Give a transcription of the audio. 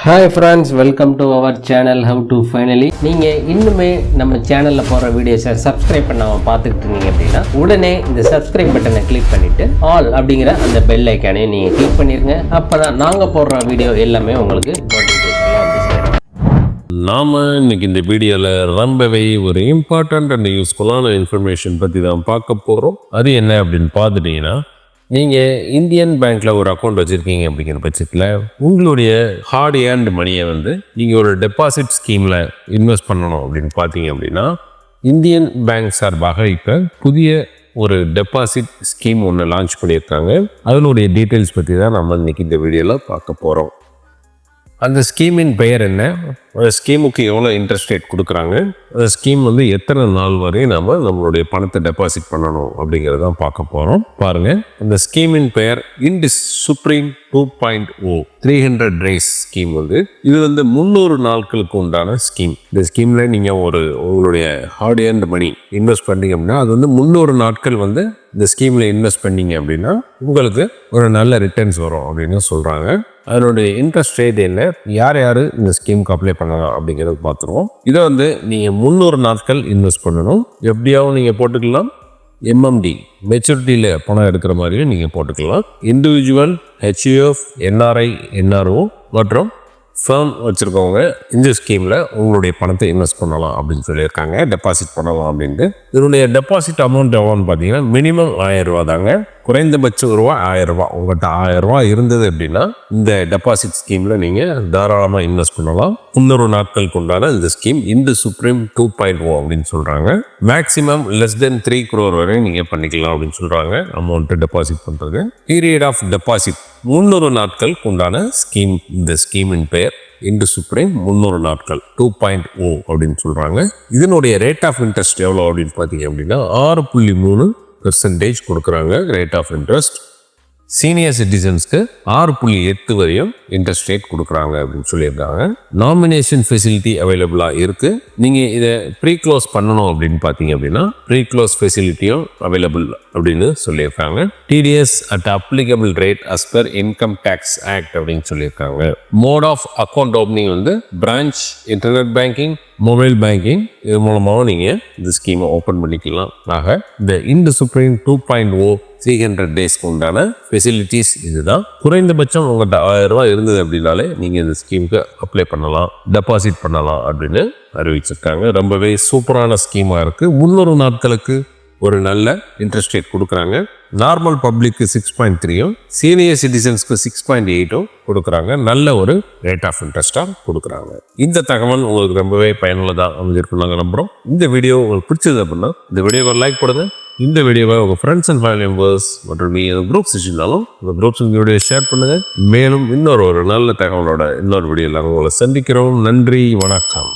Hi friends, welcome to our channel How to Finally. நீங்கள் இன்னுமே நம்ம சேனலில் போகிற வீடியோஸை சப்ஸ்கிரைப் பண்ணாமல் பார்த்துக்கிட்டு இருந்தீங்க அப்படின்னா உடனே இந்த சப்ஸ்கிரைப் பட்டனை கிளிக் பண்ணிவிட்டு ஆல் அப்படிங்கிற அந்த பெல் ஐக்கானையும் நீங்கள் கிளிக் பண்ணிடுங்க. அப்போ தான் நாங்கள் போடுற வீடியோ எல்லாமே உங்களுக்கு நோட்டிஃபிகேஷனில் வந்து சேரும். நாம் இன்னைக்கு இந்த வீடியோவில் ரொம்பவே ஒரு இம்பார்ட்டண்ட் அண்ட் யூஸ்ஃபுல்லான இன்ஃபர்மேஷன் பற்றி தான் பார்க்க போகிறோம். அது என்ன அப்படின்னு பார்த்துட்டிங்கன்னா, நீங்கள் இந்தியன் பேங்க்கில் ஒரு அக்கௌண்ட் வச்சுருக்கீங்க அப்படிங்கிற பட்சத்தில் உங்களுடைய ஹார்ட் ஏர்ன்டு மணியை நீங்கள் ஒரு டெபாசிட் ஸ்கீமில் இன்வெஸ்ட் பண்ணணும் அப்படின்னு பார்த்தீங்க அப்படின்னா, இந்தியன் பேங்க் சார்பாக இப்போ புதிய ஒரு டெபாசிட் ஸ்கீம் ஒன்று லான்ச் பண்ணியிருக்காங்க. அதனுடைய டீட்டெயில்ஸ் பற்றி தான் நம்ம இன்றைக்கி இந்த வீடியோவில் பார்க்க போகிறோம். அந்த ஸ்கீமின் பெயர் என்ன, அந்த ஸ்கீமுக்கு எவ்வளோ இன்ட்ரெஸ்ட் ரேட் கொடுக்குறாங்க, அந்த ஸ்கீம் எத்தனை நாள் வரை நம்மளுடைய பணத்தை டெபாசிட் பண்ணணும் அப்படிங்கிறதான் பார்க்க போகிறோம். பாருங்கள், அந்த ஸ்கீமின் பெயர் இண்ட் சுப்ரீம் 2.0 300 days ஸ்கீம். இது 300 நாட்களுக்கு உண்டான ஸ்கீம். இந்த ஸ்கீமில் நீங்கள் உங்களுடைய ஹார்ட் ஏர்ன்டு மணி இன்வெஸ்ட் பண்ணீங்க அப்படின்னா அது 300 நாட்கள் இந்த ஸ்கீமில் இன்வெஸ்ட் பண்ணீங்க அப்படின்னா உங்களுக்கு ஒரு நல்ல ரிட்டர்ன்ஸ் வரும் அப்படின்னு சொல்கிறாங்க. அதனுடைய இன்ட்ரெஸ்ட் ரேட் என்ன, யார் யார் இந்த ஸ்கீமுக்கு அப்ளை பண்ணலாம் அப்படிங்கிறத பார்த்துருவோம். இதை நீங்கள் 300 நாட்கள் இன்வெஸ்ட் பண்ணணும். எப்படியாவும் நீங்கள் போட்டுக்கலாம். எம்எம்டி மெச்சூரிட்டியில் பணம் எடுக்கிற மாதிரியும் நீங்கள் போட்டுக்கலாம். இண்டிவிஜுவல், ஹெச்யூஎஃப், என்ஆர்ஐ, என்ஆர்ஓ மற்றும் ஃபேம் வச்சுருக்கவங்க இந்த ஸ்கீமில் உங்களுடைய பணத்தை இன்வெஸ்ட் பண்ணலாம் அப்படின்னு சொல்லியிருக்காங்க. டெபாசிட் பண்ணலாம் அப்படின்ட்டு. இதனுடைய டெபாசிட் அமௌண்ட் எவ்வளோன்னு பார்த்தீங்கன்னா மினிமம் 1000 ரூபா தாங்க. குறைந்தபட்சம் ரூபா 1000 ரூபா. உங்கள்கிட்ட 1000 ரூபா இருந்தது அப்படின்னா இந்த டெபாசிட் ஸ்கீமில் நீங்கள் தாராளமாக இன்வெஸ்ட் பண்ணலாம். 300 நாட்களுக்கு உண்டான இந்த ஸ்கீம் இண்ட் சுப்ரீம் 2.0 அப்படின்னு சொல்கிறாங்க. மேக்ஸிமம் less than 3 crore வரை நீங்கள் பண்ணிக்கலாம் அப்படின்னு சொல்கிறாங்க. அமௌண்ட்டு டெபாசிட் பண்ணுறது. பீரியட் ஆஃப் டெபாசிட் 300 நாட்களுக்கு உண்டான ஸ்கீம். இந்த ஸ்கீமின் பெயர் இண்ட் சுப்ரீம் 300 நாட்கள் 2.0 அப்படின்னு சொல்கிறாங்க. இதனுடைய ரேட் ஆஃப் இன்ட்ரெஸ்ட் எவ்வளோ அப்படின்னு பார்த்தீங்க அப்படின்னா 6.3% கொடுக்குறாங்க ரேட் ஆஃப் இன்ட்ரெஸ்ட். சீனியர் சிட்டிசன்ஸ்க்கு 6.8 வரையும் இன்ட்ரெஸ்ட் ரேட் கொடுக்குறாங்க அப்படின்னு சொல்லியிருக்காங்க. நாமினேஷன் ஃபெசிலிட்டி அவைலபிளாக இருக்குது. நீங்கள் இதை ப்ரீ க்ளோஸ் பண்ணணும் அப்படின்னு பார்த்தீங்க அப்படின்னா ப்ரீ க்ளோஸ் ஃபெசிலிட்டியும் அவைலபிள் அப்படின்னு சொல்லியிருக்காங்க. TDS at applicable rate as per income tax act அப்படின்னு சொல்லியிருக்காங்க. Mode of account opening branch, internet banking, mobile banking, இது மூலமாக நீங்கள் இந்த ஸ்கீமை ஓப்பன் பண்ணிக்கலாம். ஆக இந்த இண்ட் சுப்ரீம் 2.0 300 டேஸ்க்கு உண்டான ஃபெசிலிட்டிஸ் இதுதான். குறைந்தபட்சம் உங்கள்கிட்ட 1000 ரூபா இருந்தது அப்படின்னாலே நீங்கள் இந்த ஸ்கீமுக்கு அப்ளை பண்ணலாம், டெபாசிட் பண்ணலாம் அப்படின்னு அறிவிச்சிருக்காங்க. ரொம்பவே சூப்பரான ஸ்கீமாக இருக்குது. 300 நாட்களுக்கு ஒரு நல்ல இன்ட்ரெஸ்ட் ரேட் கொடுக்குறாங்க. நார்மல் பப்ளிக்கு 6.3யும் சீனியர் சிட்டிசன்ஸ்க்கு 6.8ம் கொடுக்குறாங்க. நல்ல ஒரு ரேட் ஆஃப் இன்ட்ரெஸ்டாக கொடுக்குறாங்க. இந்த தகவல் உங்களுக்கு ரொம்பவே பயனுள்ளதாக அமைஞ்சிருக்கும் நாங்கள் நம்புகிறோம். இந்த வீடியோ உங்களுக்கு பிடிச்சது அப்படின்னா இந்த வீடியோவை லைக் பண்ணுங்க. இந்த வீடியோவை உங்கள் ஃப்ரெண்ட்ஸ் அண்ட் ஃபேமிலி மெம்பர்ஸ் மற்றும் நீங்கள் குரூப்ஸ் வச்சுருந்தாலும் உங்கள் குரூப்ஸ் இந்த வீடியோ ஷேர் பண்ணுங்கள். மேலும் ஒரு நல்ல தகவலோட இன்னொரு வீடியோவில் உங்களை சந்திக்கிறோம். நன்றி, வணக்கம்.